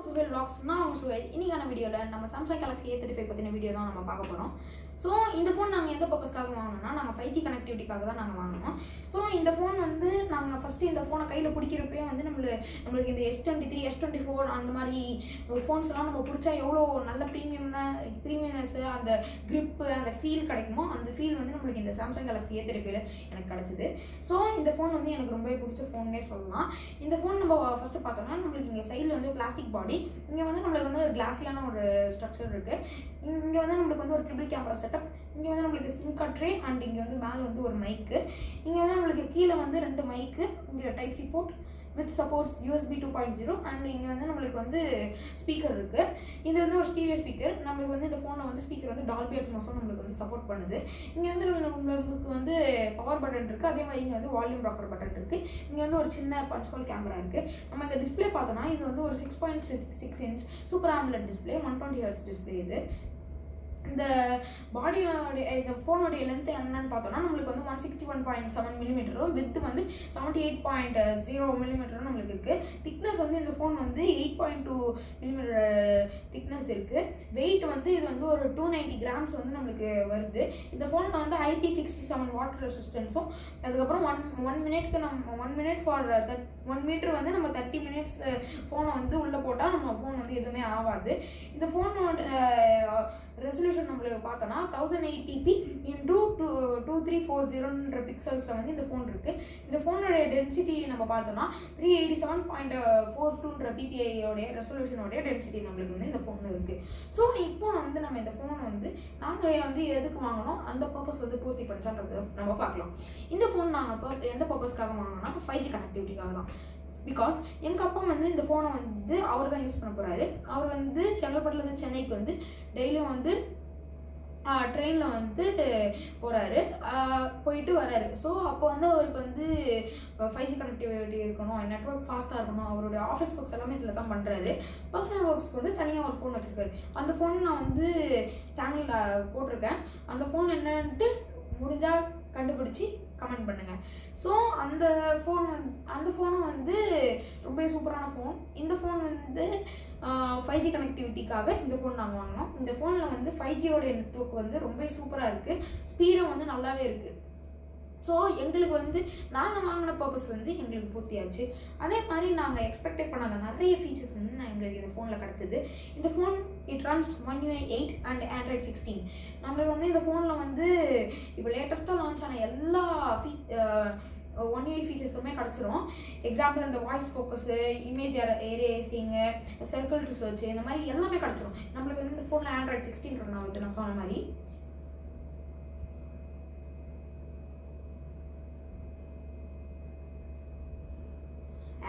Suhail vlogs நான் உங்க சுஹேல். இன்னைக்கான வீடியோவில் நம்ம சாம்சங் கேலக்ஸி A35 பற்றின வீடியோ தான் நம்ம பார்க்க போகிறோம். ஸோ இந்த ஃபோன் நாங்கள் எந்த பர்பஸ்க்காக வாங்கினோம்னா நாங்கள் 5G கனெக்டிவிட்டிக்காக தான் நாங்கள் வாங்கினோம். ஸோ இந்த ஃபோன் வந்து நாங்கள் ஃபஸ்ட்டு இந்த ஃபோனை கையில் பிடிக்கிறப்பே வந்து நம்மளுக்கு இந்த S23 S24 அந்த மாதிரி ஃபோன்ஸ்லாம் நம்ம பிடிச்சா எவ்வளோ நல்ல ப்ரீமியம்னஸ்ஸு அந்த க்ரிப்பு அந்த ஃபீல் கிடைக்குமோ அந்த ஃபீல் வந்து நம்மளுக்கு இந்த சாம்சங் கேலக்ஸி A35 எனக்கு கிடச்சிது. ஸோ இந்த ஃபோன் வந்து எனக்கு ரொம்பவே பிடிச்ச ஃபோன்னே சொல்லலாம். இந்த ஃபோன் நம்ம ஃபஸ்ட்டு பார்த்தோம்னா நம்மளுக்கு இங்கே சைடில் வந்து பிளாஸ்டிக் பாடி, இங்கே வந்து நம்மளுக்கு வந்து கிளாஸியான ஒரு ஸ்ட்ரக்சர் இருக்குது. இங்கே வந்து நம்மளுக்கு வந்து ஒரு ட்ரிபிள் கேமரா செட்டப், இங்கே வந்து நம்மளுக்கு சிம் கார்ட் ட்ரே அண்ட் இங்கே வந்து மேலே வந்து ஒரு மைக்கு, இங்கே வந்து நம்மளுக்கு கீழே வந்து 2 மைக்கு, இங்கே type C port with supports USB 2.0 and இங்கே வந்து நம்மளுக்கு வந்து ஸ்பீக்கர் இருக்குது. இது வந்து ஒரு ஸ்டீரியோ ஸ்பீக்கர். நம்மளுக்கு வந்து இந்த ஃபோனில் வந்து ஸ்பீக்கர் வந்து டால்பி அட்மாஸும் நம்மளுக்கு வந்து சப்போர்ட் பண்ணுது. இங்கே வந்து நம்மளுக்கு வந்து பவர் பட்டன் இருக்குது. அதே மாதிரி இங்கே வந்து வால்யூம் ராக்கர் பட்டன் இருக்குது. இங்கே வந்து ஒரு சின்ன பஞ்ச் ஹோல் கேமரா இருக்குது. நம்ம இந்த டிஸ்பிளே பார்த்தோன்னா இது வந்து ஒரு 6.6 inch super omelette display, 120 Hz display. இது இந்த பாடியோடைய இந்த ஃபோனுடைய லென்த் என்னன்னு பார்த்தோம்னா நம்மளுக்கு வந்து 161.7 மில்லிமீட்டரும் வித்து வந்து 78.0 மில்லிமீட்டரும் நம்மளுக்கு இருக்குது. திக்னஸ் வந்து இந்த ஃபோன் வந்து 8.2 மில்லிமீட்டர் திக்னஸ் இருக்குது. வெயிட் வந்து இது வந்து ஒரு 290 கிராம்ஸ் வந்து நம்மளுக்கு வருது. இந்த ஃபோனில் வந்து IP67 வாட்டர் ரெசிஸ்டன்ஸும், அதுக்கப்புறம் 1 மினிட் ஃபார் 1 மீட்டர் வந்து நம்ம 30 மினிட்ஸ் ஃபோனை வந்து உள்ளே போட்டால் நம்ம ஃபோன் வந்து எதுவுமே ஆகாது. இந்த ஃபோனோட ரெசல்யூஷன் நம்மளுக்கு பார்த்தோன்னா 1080p × 2340 பிக்சல்ஸில் வந்து இந்த ஃபோன் இருக்குது. இந்த ஃபோனோடைய டென்சிட்டி நம்ம பார்த்தோன்னா 387.42 ppi ரெசல்யூஷனோடைய டென்சிட்டி நம்மளுக்கு வந்து இந்த ஃபோன் இருக்குது. ஸோ இப்போ வந்து நம்ம இந்த ஃபோனை வந்து நாங்கள் வந்து எதுக்கு வாங்கினோம், அந்த பர்பஸ் வந்து பூர்த்தி படிச்சான்றது நம்ம பார்க்கலாம். இந்த ஃபோன் நாங்கள் எந்த பர்பஸ்க்காக வாங்கினோம்னா 5G கனெக்டிவிட்டிக்காக தான். பிகாஸ் எங்கள் அப்பா வந்து இந்த ஃபோனை வந்து அவர் தான் யூஸ் பண்ண போகிறாரு. அவர் வந்து செங்கல்பட்டுலேருந்து சென்னைக்கு வந்து டெய்லியும் வந்து ட்ரெயினில் வந்து போயிட்டு வராரு. ஸோ அப்போ வந்து அவருக்கு வந்து 5G கனெக்டிவிட்டி இருக்கணும், நெட்ஒர்க் ஃபாஸ்ட்டாக இருக்கணும். அவருடைய ஆஃபீஸ் ஒர்க்ஸ் எல்லாமே இதில் தான் பண்ணுறாரு. பர்சனல் ஒர்க்ஸ்க்கு வந்து தனியாக ஒரு ஃபோன் வச்சுருக்காரு. அந்த ஃபோன் நான் வந்து சேனலில் போட்டிருக்கேன். அந்த ஃபோன் என்னன்ட்டு முடிஞ்சால் கண்டுபிடிச்சி கமெண்ட் பண்ணுங்கள். ஸோ அந்த ஃபோனும் வந்து ரொம்ப சூப்பரான ஃபோன். இந்த ஃபோன் வந்து 5G கனெக்டிவிட்டிக்காக இந்த ஃபோன் நாங்கள் வாங்கினோம். இந்த ஃபோனில் வந்து 5Gயோடைய நெட்ஒர்க் வந்து ரொம்ப சூப்பராக இருக்குது. ஸ்பீடும் வந்து நல்லாவே இருக்குது. ஸோ எங்களுக்கு வந்து நாங்கள் வாங்கின பர்பஸ் வந்து எங்களுக்கு பூர்த்தியாச்சு. அதே மாதிரி நாங்கள் எக்ஸ்பெக்டட் பண்ணாத நிறைய ஃபீச்சர்ஸ் வந்து எங்களுக்கு இந்த ஃபோனில் கிடச்சிது. இந்த phone it runs One UI 8 and Android 16. நம்மளுக்கு வந்து இந்த ஃபோனில் வந்து இப்போ லேட்டஸ்ட்டாக லான்ச் ஆன எல்லா One UI ஃபீச்சர்ஸுமே கிடச்சிரும். எக்ஸாம்பிள் இந்த voice focus, image erasing, circle to search, இந்த மாதிரி எல்லாமே கிடச்சிரும். நம்மளுக்கு வந்து இந்த ஃபோனில் Android 16 ரன் ஆகுது நான் சொன்ன மாதிரி.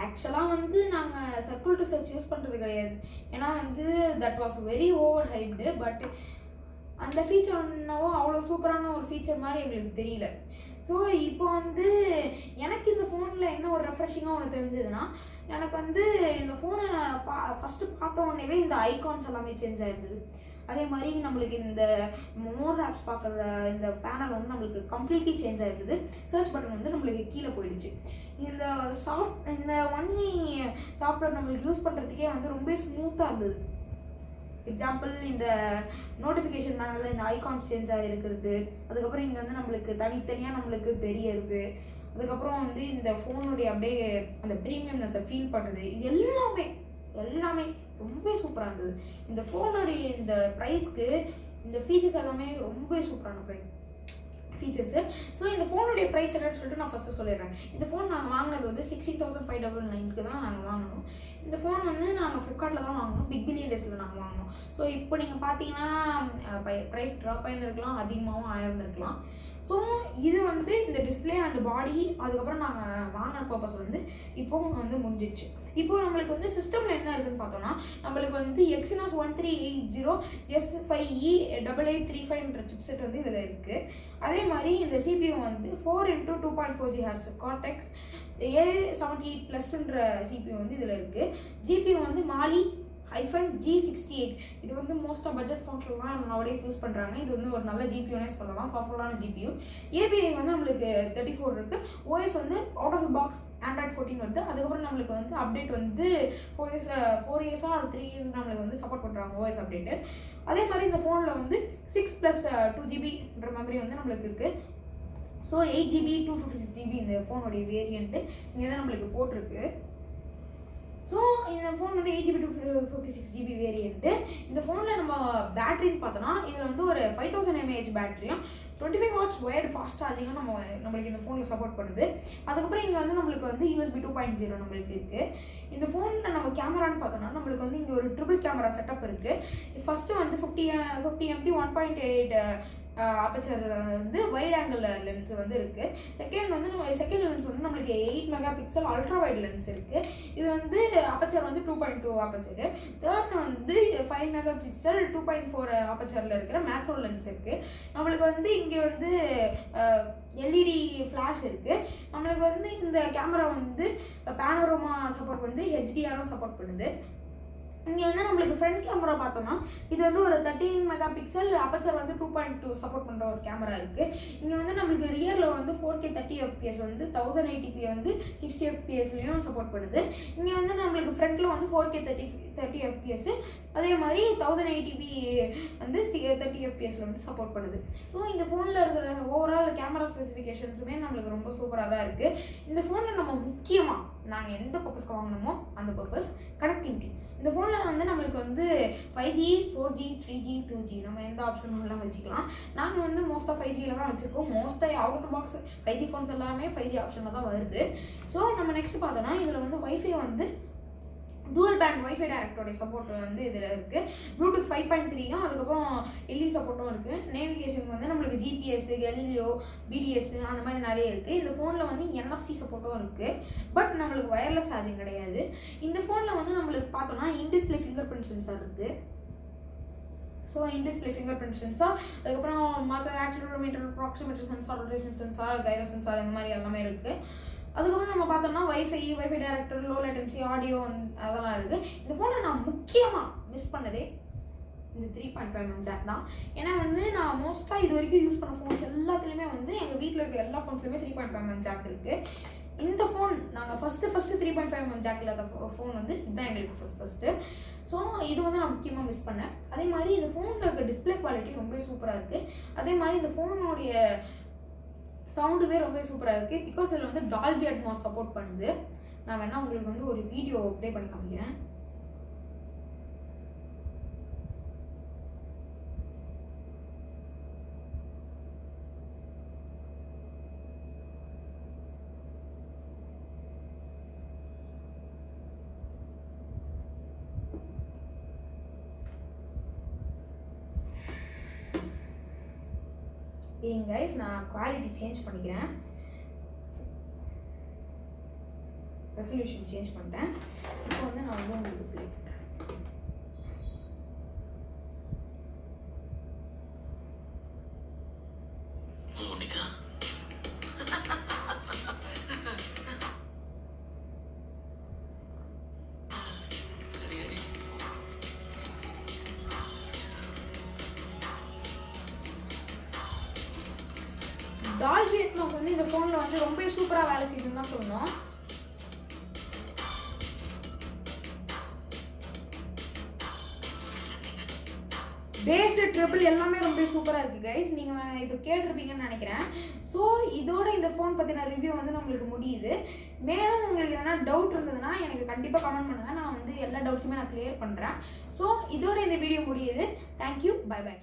ஆக்சுவலாக வந்து நாங்கள் சர்க்கிள் டு சர்ச் யூஸ் பண்ணுறது கிடையாது. ஏன்னா வந்து that was very over hyped. But அந்த ஃபீச்சர் என்னவோ அவ்வளோ சூப்பரான ஒரு ஃபீச்சர் மாதிரி எங்களுக்கு தெரியல. ஸோ இப்போ வந்து எனக்கு இந்த ஃபோனில் என்ன ஒரு ரெஃப்ரெஷிங்காக ஒன்று தெரிஞ்சதுன்னா, எனக்கு வந்து இந்த ஃபோனை ஃபஸ்ட்டு பார்த்த உடனேவே இந்த ஐகான்ஸ் எல்லாமே சேஞ்ச் ஆகிருந்தது. அதே மாதிரி நம்மளுக்கு இந்த மோர் ஆப்ஸ் பார்க்குற இந்த பேனல் வந்து நம்மளுக்கு கம்ப்ளீட்லி சேஞ்ச் ஆகிருந்தது. சர்ச் பட்டன் வந்து நம்மளுக்கு கீழே போயிடுச்சு. இந்த One UI சாஃப்ட்வேர் நம்மளுக்கு யூஸ் பண்ணுறதுக்கே வந்து ரொம்ப ஸ்மூத்தாக இருந்தது. எக்ஸாம்பிள் இந்த நோட்டிஃபிகேஷன் பேனலில் இந்த ஐகான்ஸ் சேஞ்ச் ஆகிருக்கிறது, அதுக்கப்புறம் இங்கே வந்து நம்மளுக்கு தனித்தனியாக நம்மளுக்கு தெரியறது, அதுக்கப்புறம் வந்து இந்த ஃபோனுடைய அப்படியே அந்த ப்ரீமியம்னஸை ஃபீல் பண்ணுறது, இது எல்லாமே ரொம்ப சூப்பராக இருந்தது. இந்த ஃபோனுடைய இந்த ப்ரைஸ்க்கு இந்த ஃபீச்சர்ஸ் எல்லாமே ரொம்ப சூப்பரான ஃபீச்சர்ஸு. ஸோ இந்த ஃபோனுடைய ப்ரைஸ் என்னன்னு சொல்லிட்டு நான் ஃபஸ்ட்டு சொல்லிடுறேன். இந்த ஃபோன் நாங்கள் வாங்கினது வந்து 60,599 தான் நாங்கள் வாங்கினோம். இந்த ஃபோன் வந்து நாங்கள் ஃப்ளிப்கார்ட்டில் தான் வாங்கினோம். பிக் பில்லியன் டேஸில் நாங்கள் வாங்கினோம். ஸோ இப்போ நீங்கள் பார்த்தீங்கன்னா ப்ரைஸ் ட்ராப் ஆகிருந்துருக்கலாம், அதிகமாகவும் ஆயிருந்துருக்கலாம். ஸோ இது வந்து இந்த டிஸ்பிளே அண்ட் பாடி, அதுக்கப்புறம் நாங்கள் வாங்கின பர்பஸ் வந்து இப்போ வந்து முடிஞ்சிச்சு. இப்போ நம்மளுக்கு வந்து சிஸ்டமில் என்ன இருக்குன்னு பார்த்தோம்னா, நம்மளுக்கு வந்து Exynos 1380 S5E 8835 சிப்செட் வந்து இதில் இருக்குது. அதே மாதிரி இந்த CPU வந்து 4x2.4 GHz Cortex A78 Plus CPU வந்து இதில் இருக்குது. GPU வந்து Mali G68. இது வந்து மோஸ்ட்டாக பட்ஜெட் ஃபோன்ஸ்லாம் நவடேஸ் யூஸ் பண்ணுறாங்க. இது வந்து ஒரு நல்ல ஜிபியூனே சொல்லலாம், பவர்ஃபுல்லான ஜிபியூ. API வந்து நம்மளுக்கு 34 இருக்குது. OS வந்து out of the box Android 14 வருது. அதுக்கப்புறம் நம்மளுக்கு வந்து அப்டேட் வந்து 4 இயர்ஸாக ஒரு 3 இயர்ஸ் நம்மளுக்கு வந்து சப்போர்ட் பண்ணுறாங்க OS அப்டேட்டு. அதே மாதிரி இந்த ஃபோனில் வந்து 6+2GB மெமரி வந்து நம்மளுக்கு இருக்குது. ஸோ 8GB 256GB இந்த ஃபோனுடைய வேரியண்ட்டு இங்கே தான் நம்மளுக்கு போட்டிருக்கு. ஸோ இந்த ஃபோன் வந்து 8GB 256GB வேரியண்ட்டு. இந்த ஃபோனில் நம்ம பேட்டரின்னு பார்த்தோன்னா இதில் வந்து ஒரு 5000 mAh பேட்டரியும் 25 வாட்ஸ் ஒயர்டு ஃபாஸ்ட் சார்ஜிங்கும் நம்மளுக்கு இந்த ஃபோனில் சப்போர்ட் பண்ணுது. அதுக்கப்புறம் இங்கே வந்து நம்மளுக்கு வந்து USB 2.0 நம்மளுக்கு இருக்குது. இந்த ஃபோனில் நம்ம கேமரான்னு பார்த்தோன்னா நம்மளுக்கு வந்து இங்கே ஒரு ட்ரிபிள் கேமரா செட்டப் இருக்குது. ஃபஸ்ட்டு வந்து 50 MP 1.8 அப்பச்சர் வந்து வைட் ஆங்கிள் லென்ஸ் வந்து இருக்குது. செகண்ட் லென்ஸ் வந்து நம்மளுக்கு 8 MP அல்ட்ரா வைட் லென்ஸ் இருக்குது. இது வந்து அப்பச்சர் வந்து 2.2 அப்பச்சரு. தேர்ட் வந்து 5 MP 2.4 அப்பச்சரில் இருக்கிற மேக்ரோ லென்ஸ் இருக்குது. நம்மளுக்கு வந்து இங்கே வந்து LED ஃப்ளாஷ் இருக்குது. நம்மளுக்கு வந்து இந்த கேமரா வந்து பேனோரமா சப்போர்ட் பண்ணுது, HDR சப்போர்ட் பண்ணுது. இங்கே வந்து நம்மளுக்கு ஃப்ரண்ட் கேமரா பார்த்தோம்னா இது வந்து ஒரு 13 MP அப்பச்சர் வந்து 2.2 சப்போர்ட் பண்ணுற ஒரு கேமரா இருக்குது. இங்கே வந்து நம்மளுக்கு ரியரில் வந்து 4K 30fps வந்து 1080p வந்து 60fpsலையும் சப்போர்ட் பண்ணுது. இங்கே வந்து நம்மளுக்கு ஃப்ரண்ட்டில் வந்து 4K 30fps அதே மாதிரி 1080p வந்து 30fpsல வந்து சப்போர்ட் பண்ணுது. ஸோ இந்த ஃபோனில் இருக்கிற ஓவரால் கேமரா ஸ்பெசிஃபிகேஷன்ஸுமே நம்மளுக்கு ரொம்ப சூப்பராக தான் இருக்குது. இந்த ஃபோனில் நம்ம முக்கியமாக நாங்கள் எந்த பர்பஸ்க்கு வாங்கினோமோ அந்த பர்பஸ் கனெக்டிவிட்டி. இந்த ஃபோனில் வந்து நம்மளுக்கு வந்து 5G 4G 3G 2G நம்ம எந்த ஆப்ஷன்லாம் வச்சுக்கலாம். நாங்கள் வந்து மோஸ்ட்டாக 5Gல தான் வச்சுருக்கோம். மோஸ்ட்டாக out of box 5G phones எல்லாமே 5G ஆப்ஷனில் தான் வருது. ஸோ நம்ம நெக்ஸ்ட் பார்த்தோன்னா இதில் வந்து வைஃபை வந்து டூவல் பேண்ட் வைஃபை டைரக்டோடைய சப்போர்ட் வந்து இதில் இருக்குது. ப்ளூடூத் 5.3யும் அதுக்கப்புறம் LE சப்போர்ட்டும் இருக்குது. நேவிகேஷன் வந்து நம்மளுக்கு GPS, Galileo, BDS அந்த மாதிரி நிறைய இருக்குது. இந்த ஃபோனில் வந்து NFC சப்போர்ட்டும் இருக்குது. பட் நம்மளுக்கு வயர்லெஸ் சார்ஜிங் கிடையாது. இந்த ஃபோனில் வந்து நம்மளுக்கு பார்த்தோன்னா இன்டிஸ்பிளே ஃபிங்கர் பிரிண்ட் சென்சார் இருக்குது. So in display finger print sensor, அதுக்கப்புறம் மற்ற accelerometer, proximeter sensor, rotation sensor, gyro sensor இந்த மாதிரி எல்லாமே இருக்குது. அதுக்கப்புறம் நம்ம பார்த்தோம்னா wifi director, low latency, audio அதெல்லாம் இருக்குது. இந்த ஃபோனை நான் முக்கியமாக மிஸ் பண்ணதே இந்த 3.5mm ஜாக் தான். ஏன்னா வந்து நான் மோஸ்ட்டாக இது வரைக்கும் யூஸ் பண்ண ஃபோன்ஸ் எல்லாத்துலேயுமே வந்து எங்கள் வீட்டில் இருக்க எல்லா ஃபோன்ஸ்லையுமே 3.5mm ஜாக் இருக்குது. இந்த ஃபோன் நாங்கள் ஃபஸ்ட்டு 3.5mm ஜாக்கில் அந்த ஃபோன் வந்து இதுதான் எங்களுக்கு ஃபஸ்ட்டு. ஸோ இது வந்து நான் முக்கியமாக மிஸ் பண்ணேன். அதே மாதிரி இந்த ஃபோனில் இருக்க டிஸ்பிளே குவாலிட்டி ரொம்ப சூப்பராக இருக்குது. அதே மாதிரி இந்த ஃபோனுடைய சவுண்டுமே ரொம்ப சூப்பராக இருக்குது. பிகாஸ் இதில் வந்து டால்பி அட்மாஸ் சப்போர்ட் பண்ணுது. நான் வேணால் உங்களுக்கு வந்து ஒரு வீடியோ ப்ளே பண்ணி காமிக்கிறேன். ஏங்க கைஸ், நான் குவாலிட்டி சேஞ்ச் பண்ணிக்கிறேன், ரெசல்யூஷன் சேஞ்ச் பண்ணிட்டேன். இப்போ வந்து நான் வந்து உங்களுக்கு ப்ளே பண்ணுறேன். டால்பி அட்மாஸ் வந்து இந்த ஃபோனில் வந்து ரொம்ப சூப்பராக வேலை செய்யுதுன்னு தான் சொல்லணும். பேஸ், ட்ரிபிள் எல்லாமே ரொம்ப சூப்பராக இருக்குது கைஸ். நீங்கள் இப்போ கேட்டிருப்பீங்கன்னு நினைக்கிறேன். ஸோ இதோட இந்த ஃபோன் பற்றின ரிவ்யூ வந்து நம்மளுக்கு முடியுது. மேலும் உங்களுக்கு எதனா டவுட் இருந்ததுன்னா எனக்கு கண்டிப்பாக கமெண்ட் பண்ணுங்கள். நான் வந்து எல்லா டவுட்ஸுமே நான் கிளியர் பண்ணுறேன். ஸோ இதோட இந்த வீடியோ முடியுது. Thank you, bye by.